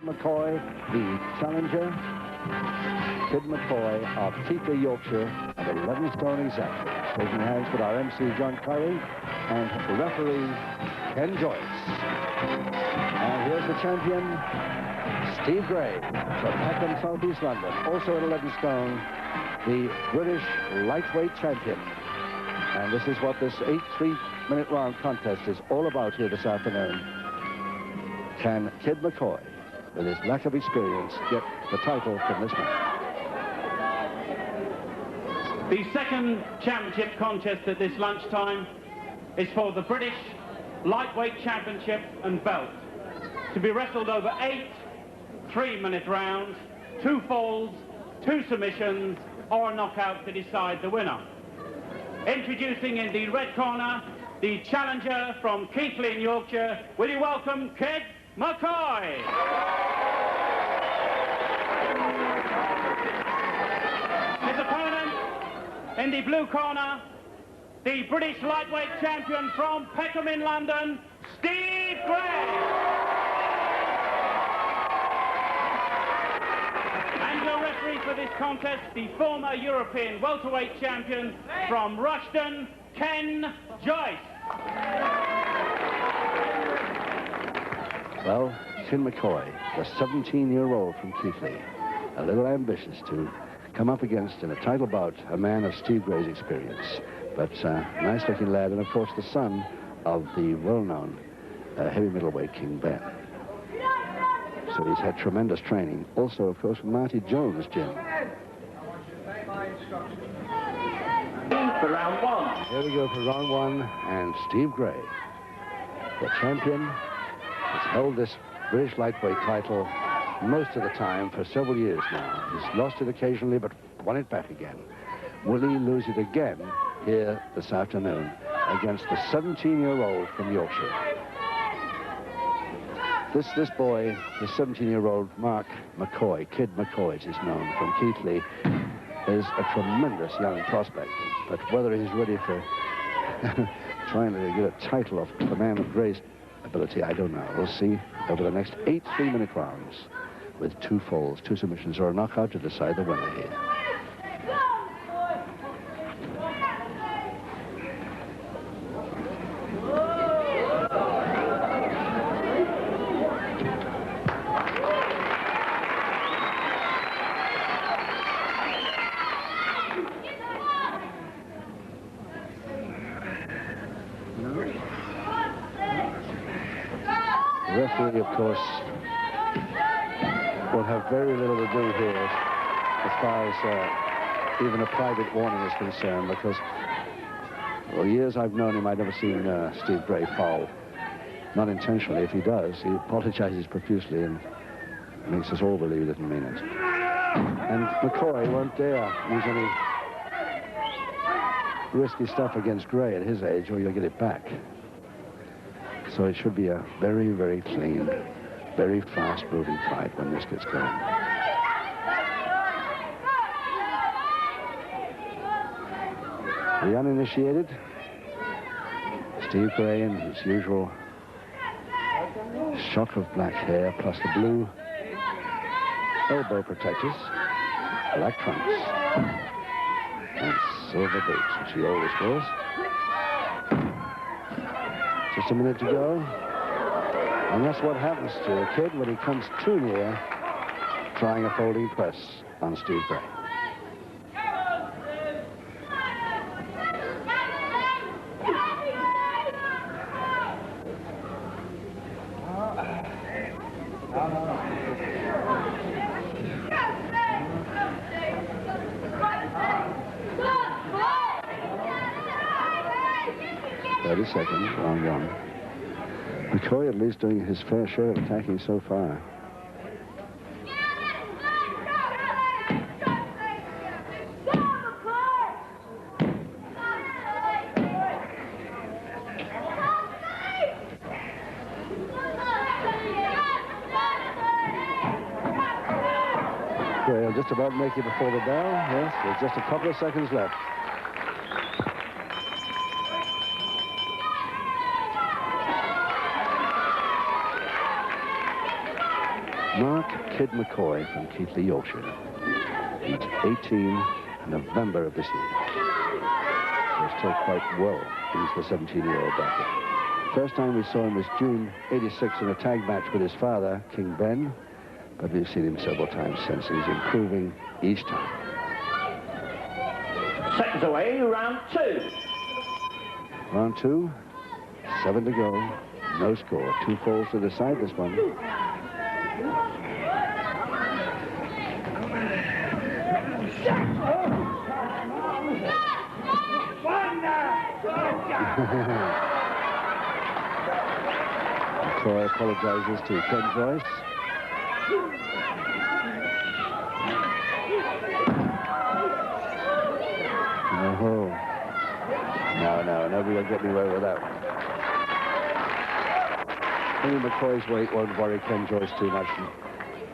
McCoy, the challenger. Kid McCoy of Keighley, Yorkshire, at 11 stone exactly. Shaking hands with our MC, John Curry, and the referee, Ken Joyce. And here's the champion, Steve Gray, from Peckham, Southeast London, also at 11 stone, the British lightweight champion. And this is what this 8 3-minute round contest is all about here this afternoon. Can Kid McCoy, with his lack of experience, get the title from this man? The second championship contest at this lunchtime is for the British Lightweight Championship and belt, to be wrestled over 8 3-minute rounds, 2 falls, 2 submissions, or a knockout to decide the winner. Introducing in the red corner, the challenger from Keighley in Yorkshire. Will you welcome Kid McCoy? His opponent in the blue corner, the British lightweight champion from Peckham in London, Steve Gray. And your referee for this contest, the former European welterweight champion from Rushden, Ken Joyce. Well, Kid McCoy, the 17-year-old from Keighley, a little ambitious to come up against in a title bout a man of Steve Gray's experience. But nice-looking lad, and of course the son of the well-known heavy middleweight King Ben. So he's had tremendous training. Also, of course, Marty Jones' gym. For round one. Here we go for round one, and Steve Gray, the champion, has held this British lightweight title most of the time for several years now. He's lost it occasionally, but won it back again. Will he lose it again here this afternoon against the 17-year-old from Yorkshire? This boy, the 17-year-old Mark McCoy, Kid McCoy, as he's known, from Keighley, is a tremendous young prospect. But whether he's ready for trying to get a title of the man of Gray's ability, I don't know. We'll see over the next 8 3-minute rounds with 2 falls, 2 submissions, or a knockout to decide the winner here. The referee, of course, will have very little to do here as far as even a private warning is concerned, because for years I've known him, I've never seen Steve Gray foul. Not intentionally. If he does, he apologizes profusely and makes us all believe he didn't mean it. And McCoy won't dare use any risky stuff against Gray at his age, or you'll get it back. So it should be a very, very clean, very fast-moving fight when this gets going. The uninitiated, Steve Gray in his usual shock of black hair, plus the blue elbow protectors, black trunks, and silver boots, which he always wears. Just a minute to go. And that's what happens to a kid when he comes too near trying a folding press on Steve Gray. Seconds, round one. McCoy at least doing his fair share of attacking so far. Gray will just about make it before the bell. Yes, there's just a couple of seconds left. Mark Kid McCoy from Keighley, Yorkshire. He's 18 in November of this year. He's still quite well into the 17-year-old bracket. First time we saw him was June '86 in a tag match with his father, King Ben. But we've seen him several times since. He's improving each time. Seconds away, round 2. Round 2, 7 to go. No score. 2 falls to decide this one. McCoy apologizes to Ken Joyce. Oh. No, nobody will get me away with that one. Maybe McCoy's weight won't worry Ken Joyce too much.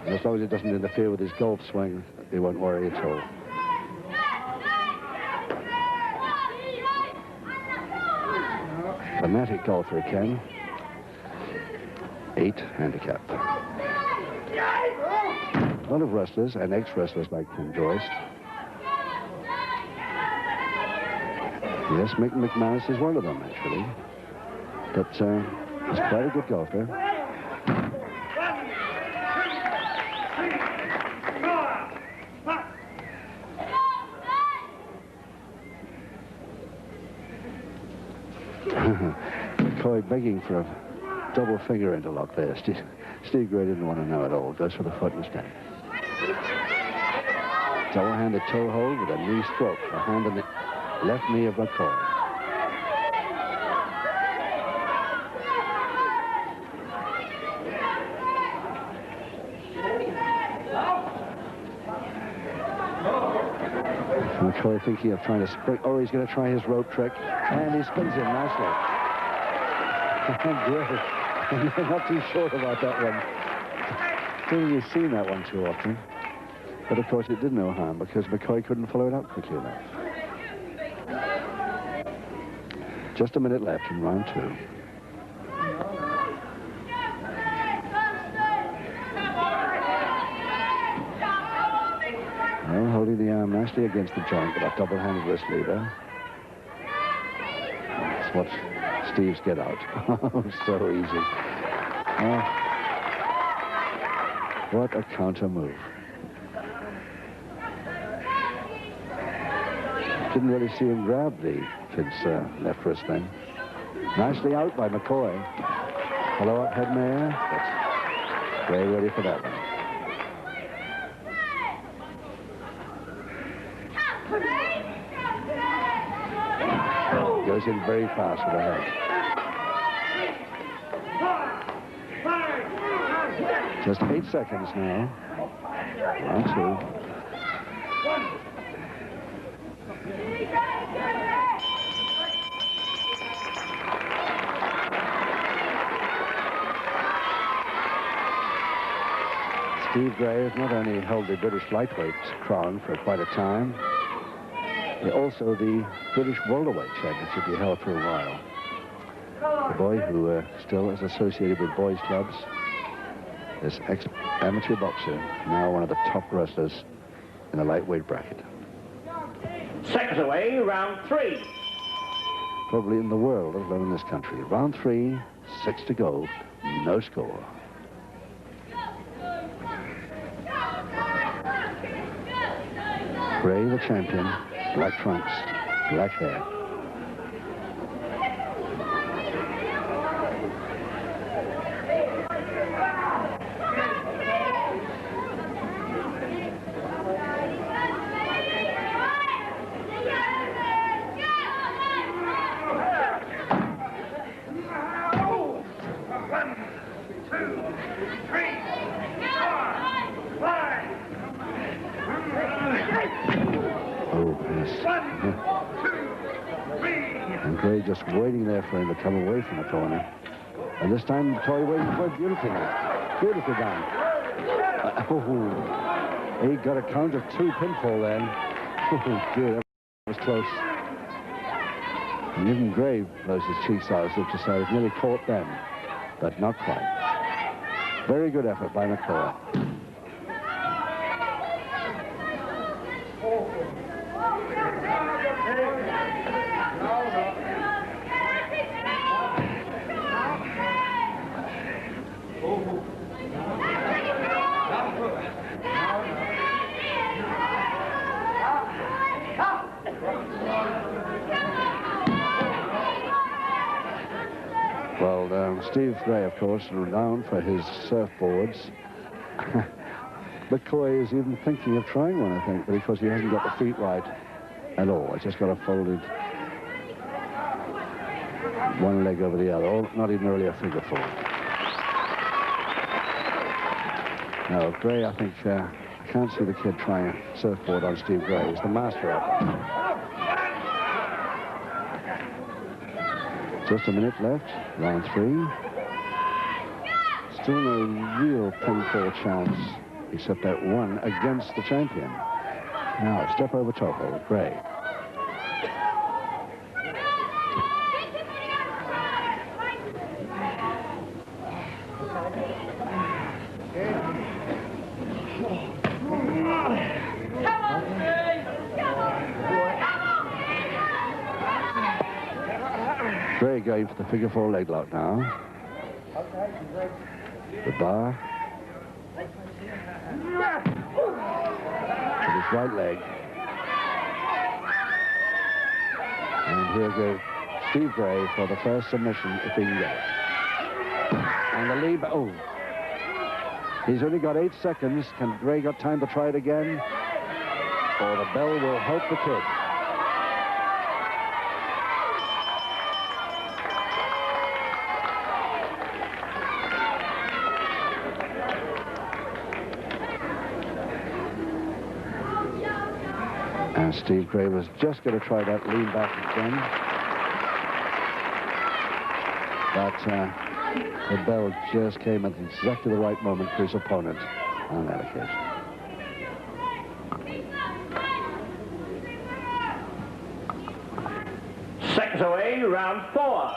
And as long as it doesn't interfere with his golf swing, he won't worry at all. Fanatic golfer, Ken. 8 handicap. A lot of wrestlers and ex-wrestlers like Ken Joyce. Yes, Mick McManus is one of them, actually. But he's quite a good golfer. McCoy begging for a double finger interlock there. Steve Gray didn't want to know at all. Goes for the foot instead. Double-handed toe hold with a knee stroke. A hand on the left knee of McCoy. McCoy thinking of trying to spring. Oh, he's going to try his rope trick. And he spins him nicely. Great. I'm not too sure about that one. I don't think you've seen that one too often. But of course it did no harm because McCoy couldn't follow it up quickly enough. Just a minute left in round 2. Well, holding the arm nicely against the joint with a double-handed wrist lever. That's what Steve's get out. Oh, so easy. What a counter move. Didn't really see him grab the kid's left wrist then. Nicely out by McCoy. Follow-up head mare. That's very ready for that one. Goes in very fast with the head. Just 8 seconds now. Round 2. Steve Gray has not only held the British lightweight crown for quite a time, also the British welterweight championship he held for a while. The boy who still is associated with boys' clubs, this ex-amateur boxer, now one of the top wrestlers in the lightweight bracket. Seconds away, round 3. Probably in the world, let alone in this country. Round 3, 6 to go, no score. Gray, the champion, black trunks, black hair. And Gray just waiting there for him to come away from the corner. And this time, McCoy waiting for it beautifully. Beautifully done. He got a count of 2 pinfall then. Oh, dear, that was close. And even Gray blows his cheeks out as if to say it nearly caught them, but not quite. Very good effort by McCoy. Well, Steve Gray, of course, renowned for his surfboards. McCoy is even thinking of trying one, I think, but because he hasn't got the feet right at all. It's just got a folded one leg over the other, or not even really a figure four. Now, Gray, I think, I can't see the kid trying a surfboard on Steve Gray. He's the master of it. Just a minute left, round 3. Still no real pinfall chance, except that one against the champion. Now, step over Topol, Gray. Gray going for the figure 4 leg lock now. The bar. With his right leg. And here goes Steve Gray for the first submission, if he can get it. And the lead, oh. He's only got 8 seconds. Can Gray got time to try it again? Or the bell will help the kid. And Steve Gray was just going to try that lean back again. But the bell just came at exactly the right moment for his opponent on that occasion. Seconds away, round 4.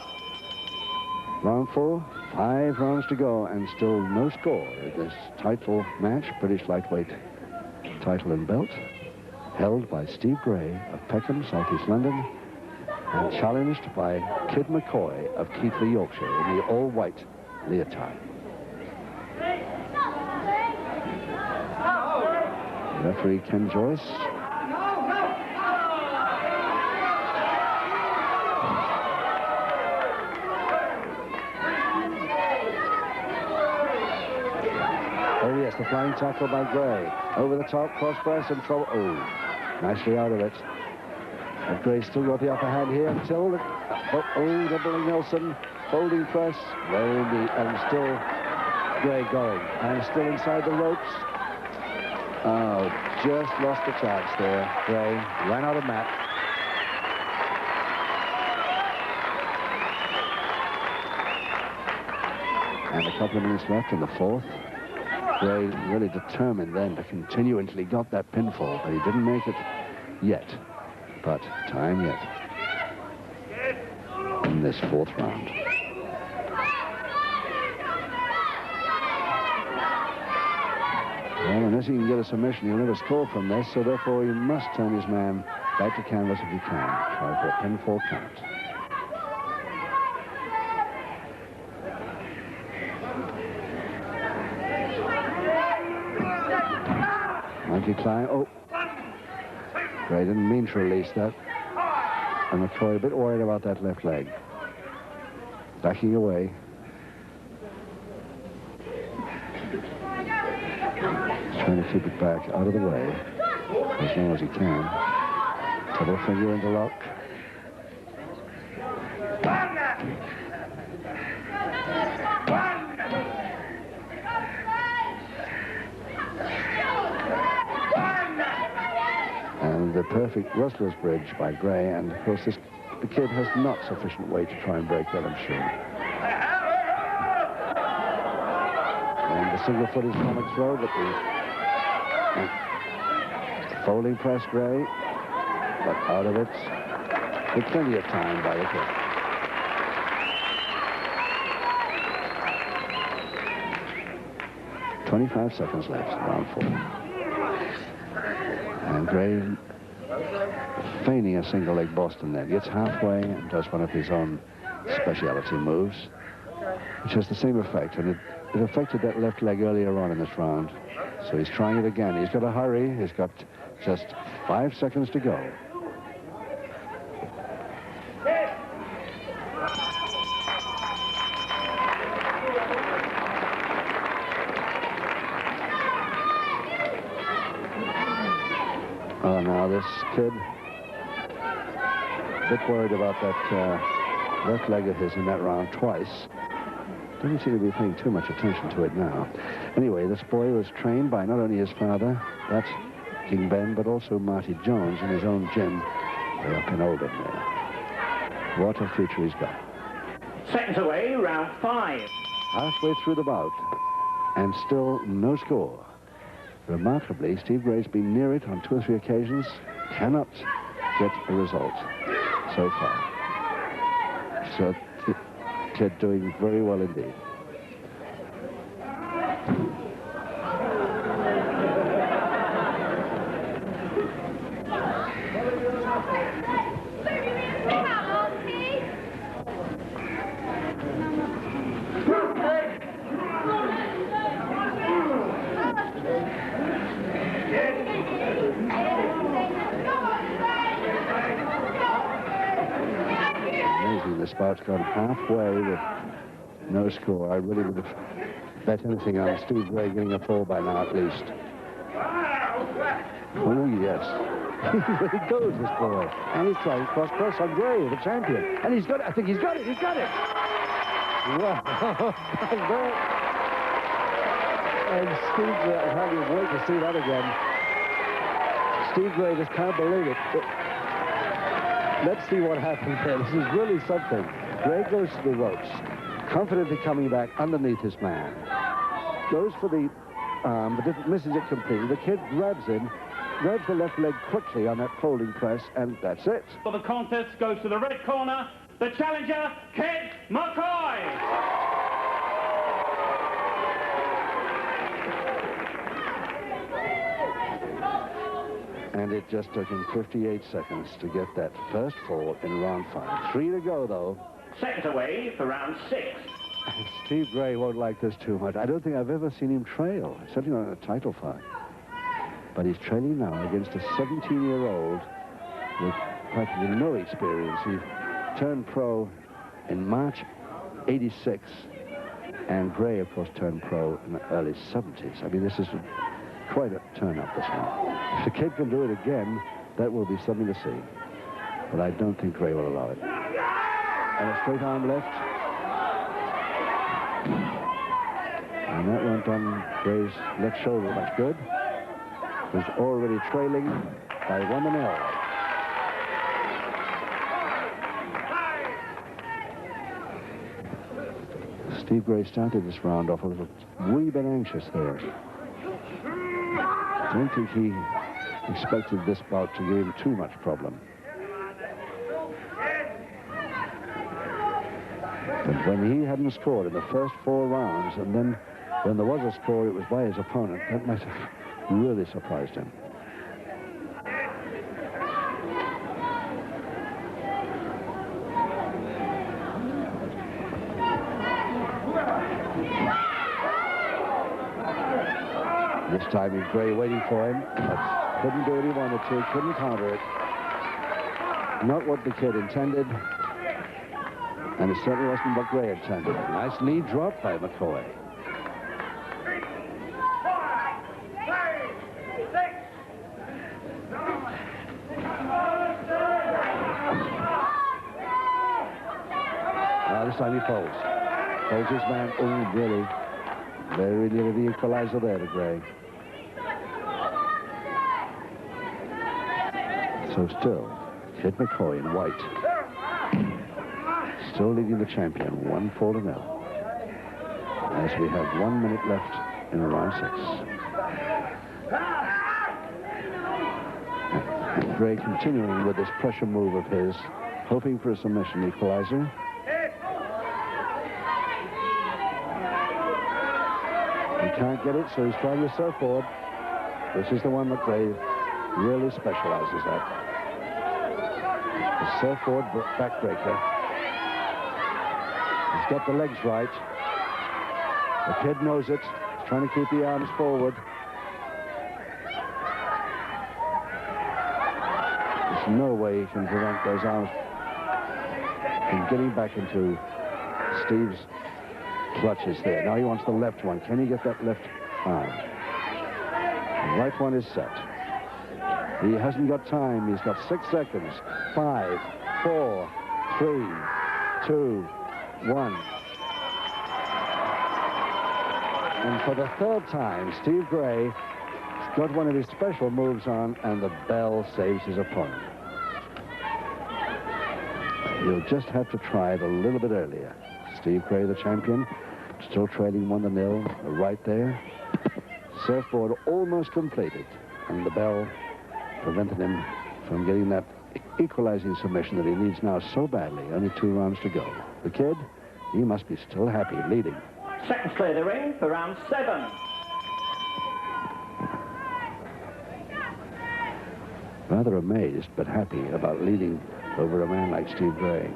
Round 4, 5 rounds to go, and still no score in this title match, British lightweight title and belt, held by Steve Gray of Peckham, Southeast London, and challenged by Kid McCoy of Keighley, Yorkshire, in the all-white leotard. Referee Ken Joyce. Oh yes, the flying tackle by Gray. Over the top, cross press and throw. Oh, nicely out of it. And Gray's still got the upper hand here until the, doubling Nelson, folding press, very neat, and still Gray going, and still inside the ropes. Oh, just lost the chance there. Gray ran out of mat. And a couple of minutes left in the 4th. Gray really determined then to continue until he got that pinfall, but he didn't make it yet. But time yet in this 4th round. Well, unless he can get a submission, he'll never score from this, so therefore he must turn his man back to canvas if he can. Try for a pinfall count. Monkey climb. Oh. Gray didn't mean to release that. And McCoy a bit worried about that left leg. Backing away. Trying to keep it back out of the way as long as he can. Double finger into lock. And the perfect wrestler's bridge by Gray, and of course the kid has not sufficient weight to try and break that, I'm sure. And the single foot is comic throw, but the folding press Gray, but out of it with plenty of time by the kid. 25 seconds left, round 4. And Gray feigning a single leg Boston there. Gets halfway and does one of his own speciality moves, which has the same effect. And it affected that left leg earlier on in this round. So he's trying it again. He's got to hurry. He's got just 5 seconds to go. Oh, now this kid, a bit worried about that left leg of his in that round twice. Doesn't seem to be paying too much attention to it now. Anyway, this boy was trained by not only his father, that's King Ben, but also Marty Jones in his own gym way up in Oldham there. What a future he's got. Seconds away, round 5. Halfway through the bout, and still no score. Remarkably, Steve Gray's been near it on 2 or 3 occasions, cannot get a result so far. So, the kid doing very well indeed. This bout's gone halfway with no score. I really would have bet anything on Steve Gray getting a 4 by now at least. Oh, yes. He really goes, this boy. And he's trying to cross press on Gray, the champion. And he's got it. I think he's got it. He's got it. Wow. And Steve Gray, I can't wait to see that again. Steve Gray just can't believe it. Let's see what happens there. This is really something. Gray goes to the ropes, confidently coming back underneath his man. Goes for the arm, but misses it completely. The kid grabs him, grabs the left leg quickly on that folding press, and that's it. For the contest goes to the red corner, the challenger, Kid McCoy. And it just took him 58 seconds to get that first 4 in round 5. 3 to go, though. Seconds away for round 6. Steve Gray won't like this too much. I don't think I've ever seen him trail, certainly not in a title fight. But he's trailing now against a 17-year-old with practically no experience. He turned pro in March '86, and Gray, of course, turned pro in the early '70s. I mean, this is quite a turn-up, this one. If the kid can do it again, that will be something to see. But I don't think Gray will allow it. And a straight arm left. And that went on Gray's left shoulder much good. Was already trailing by 1-0. Steve Gray started this round off a little wee bit anxious there. I don't think he expected this bout to give him too much problem. But when he hadn't scored in the first 4 rounds, and then when there was a score, it was by his opponent, that might have really surprised him. This time he's Gray waiting for him, but couldn't do what he wanted to, couldn't counter it. Not what the kid intended, and it certainly wasn't what Gray intended. Nice knee drop by McCoy. This time he folds. Folds his man. Oh, really? Very near the equalizer there to Gray. So still, Kid McCoy in white. Still leading the champion, 1-4-0. As we have 1 minute left in round 6. And Gray continuing with this pressure move of his, hoping for a submission equalizer. can't get it, so he's trying the surfboard. This is the one that Gray really specializes at. The surfboard backbreaker. He's got the legs right. The kid knows it. He's trying to keep the arms forward. There's no way he can prevent those arms from getting back into Steve's clutches there. Now he wants the left one. Can he get that left arm? The right one is set. He hasn't got time. He's got 6 seconds. 5, 4, 3, 2, 1. And for the 3rd time, Steve Gray has got one of his special moves on, and the bell saves his opponent. He'll just have to try it a little bit earlier. Steve Gray, the champion, still trailing 1-0, right there. Surfboard almost completed, and the bell prevented him from getting that equalizing submission that he needs now so badly. Only 2 rounds to go. The kid, he must be still happy, leading. Seconds clear the ring for round 7. Rather amazed, but happy about leading over a man like Steve Gray.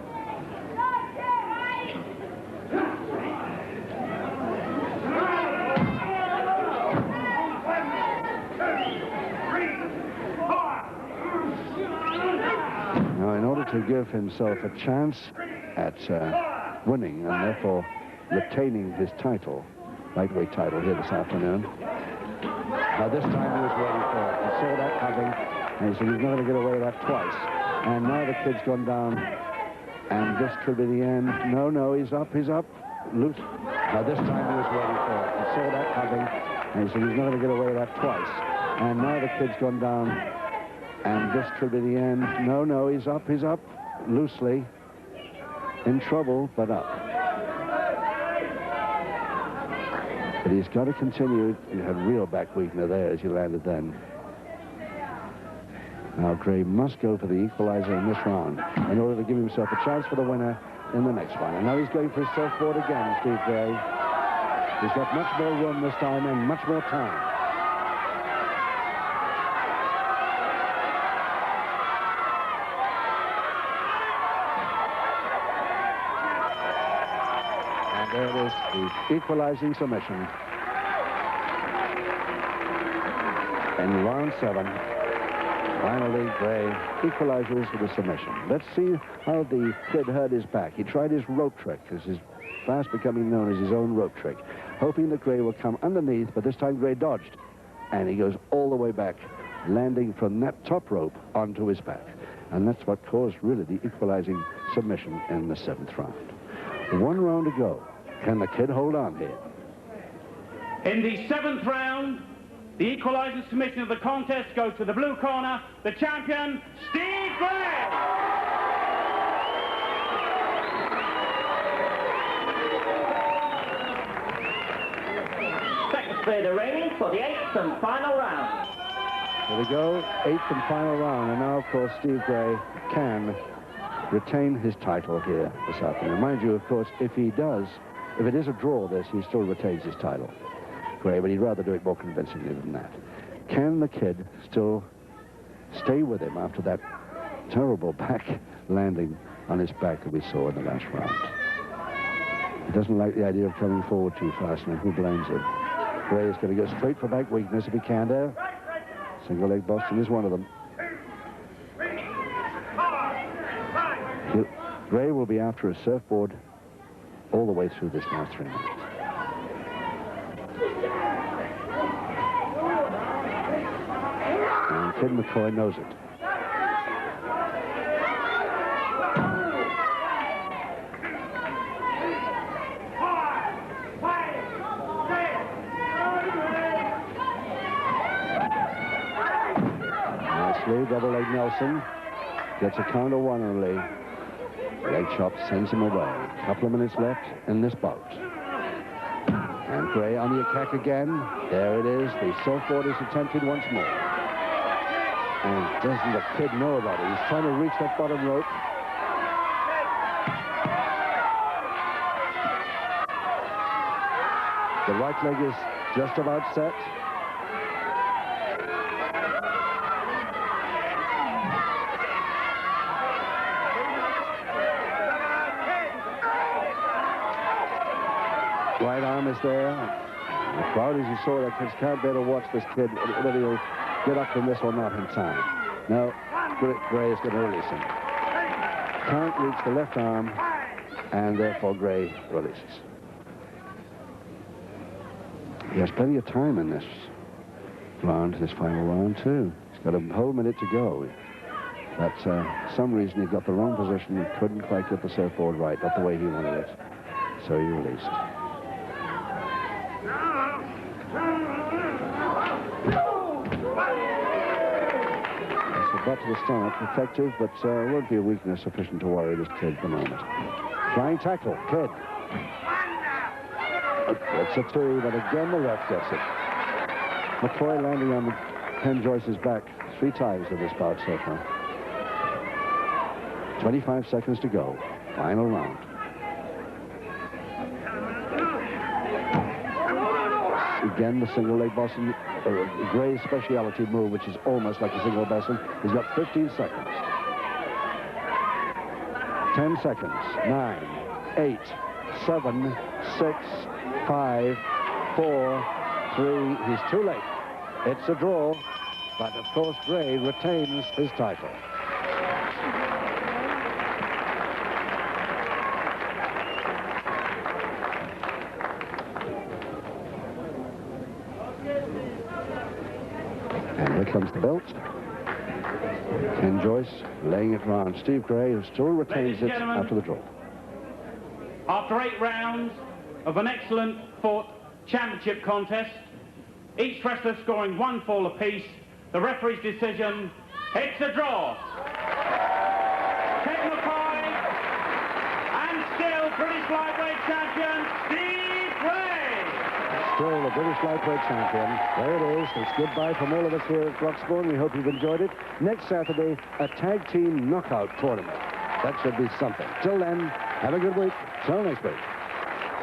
Now, in order to give himself a chance at winning and therefore retaining his title, lightweight title here this afternoon. Now, this time he was waiting for it. He saw that coming, and he said he's not going to get away with that twice. And now the kid's gone down, and this could be the end. No, he's up, loose. Now, this time he was waiting for it. He saw that coming, and he said he's not going to get away with that twice. And now the kid's gone down, and this could be the end. No, he's up, loosely. In trouble, but up. But he's got to continue. He had real back weakener there as he landed then. Now Gray must go for the equalizer in this round in order to give himself a chance for the winner in the next one. And now he's going for his surfboard again, Steve Gray. He's got much more room this time and much more time. And there it is, the equalizing submission. In round 7. Finally, Gray equalizes with a submission. Let's see how the kid hurt his back. He tried his rope trick. This is fast becoming known as his own rope trick, hoping that Gray will come underneath, but this time Gray dodged, and he goes all the way back, landing from that top rope onto his back. And that's what caused, really, the equalizing submission in the 7th round. 1 round to go. Can the kid hold on here? In the 7th round, the equalizing submission of the contest goes to the blue corner, the champion, Steve Gray. Seconds clear the ring for the 8th and final round. Here we go, 8th and final round. And now, of course, Steve Gray can retain his title here this afternoon. Mind you, of course, if he does, if it is a draw this, he still retains his title. Gray, but he'd rather do it more convincingly than that. Can the kid still stay with him after that terrible back landing on his back that we saw in the last round? He doesn't like the idea of coming forward too fast, and who blames him? Gray is going to go straight for back weakness if he can there. Single leg Boston is one of them. Gray will be after a surfboard all the way through this last 3 minutes. And Kid McCoy knows it. Nicely, double leg Nelson gets a count of 1 only. Leg chop sends him away. A couple of minutes left in this bout. And Gray on the attack again. There it is. The surfboard is attempted once more. And doesn't the kid know about it? He's trying to reach that bottom rope. The right leg is just about set. Right arm is there. The crowd, as you saw, that kids can't bear to watch this kid, whether he'll get up from this or not in time. Now, Gray is going to release him. Can't reach the left arm, and therefore Gray releases. He has plenty of time in this round, this final round, too. He's got a whole minute to go. But for some reason, he got the wrong position. He couldn't quite get the surfboard right, not the way he wanted it. So he released. Butt to the stomach, effective, but won't be a weakness sufficient to worry this kid at the moment. Flying tackle, kid. It's a 2, but again the ref gets it. McCoy landing on Ken Joyce's back 3 times in this bout so far. 25 seconds to go. Final round. Again, the single leg Boston, Gray's speciality move, which is almost like a single Boston. He's got 15 seconds. 10 seconds. 9, 8, 7, 6, 5, 4, 3. He's too late. It's a draw, but of course Gray retains his title. And here comes the belt. Ken Joyce laying it round Steve Gray, who still retains it after the draw. After 8 rounds of an excellent fought championship contest, each wrestler scoring 1 fall apiece, the referee's decision, it's a draw. Ted McCoy and still British lightweight champion Steve Gray. Still the British lightweight champion. There it is. It's goodbye from all of us here at Roxbourne. We hope you've enjoyed it. Next Saturday, a tag team knockout tournament. That should be something. Till then, have a good week. Till next week.